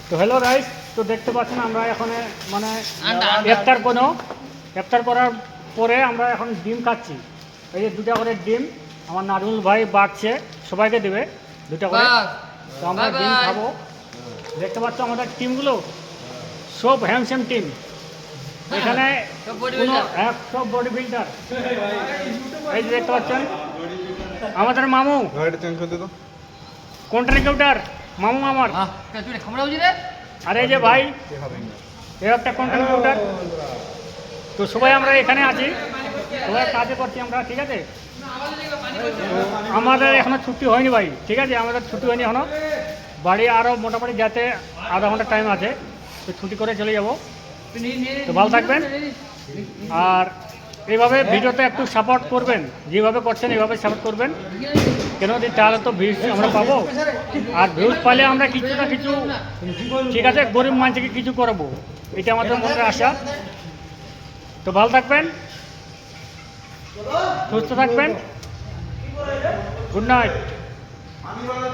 তো hello guys, তো দেখতে পাচ্ছেন আমরা এখন মানে ইফতার করার পরে আমরা এখন ডিম খাচ্ছি। এই যে 2টা করে ডিম আমার নাজমুল ভাই বাড়ছে, সবাইকে দেবে 2টা করে। তো আমরা ডিম খাবো। দেখতে পাচ্ছ আমাদের টিমগুলো সব হ্যান্ডসাম টিম। এখানে সব বডি বিল্ডার। এই যে দেখতে পাচ্ছেন আমাদের মামু কন্ট্রিবিউটার, মামু আমার। আর এই যে ভাই এর একটা কন্ট্রিবিউটার। তো সবাই আমরা এখানে আছি, সবাই কাজে করছি আমরা, ঠিক আছে। আমাদের এখনো ছুটি হয়নি ভাই, ঠিক আছে, আমাদের ছুটি হয়নি এখনো। বাড়ি আরও মোটামুটি যেতে আধা ঘন্টা টাইম আছে, তো ছুটি করে চলে যাব। তো ভালো থাকবেন আর এইভাবে ভিডিওতে একটু সাপোর্ট করবেন, যেভাবে করছেন এইভাবে সাপোর্ট করবেন, কেন তাহলে তো ভিউজ আমরা পাবো। আর ভিউজ পাইলে আমরা কিছু না কিছু, ঠিক আছে, গরিব মানুষকে কিছু করবো, এটা আমাদের মনে আশা। তো ভালো থাকবেন, সুস্থ থাকবেন, গুড নাইট।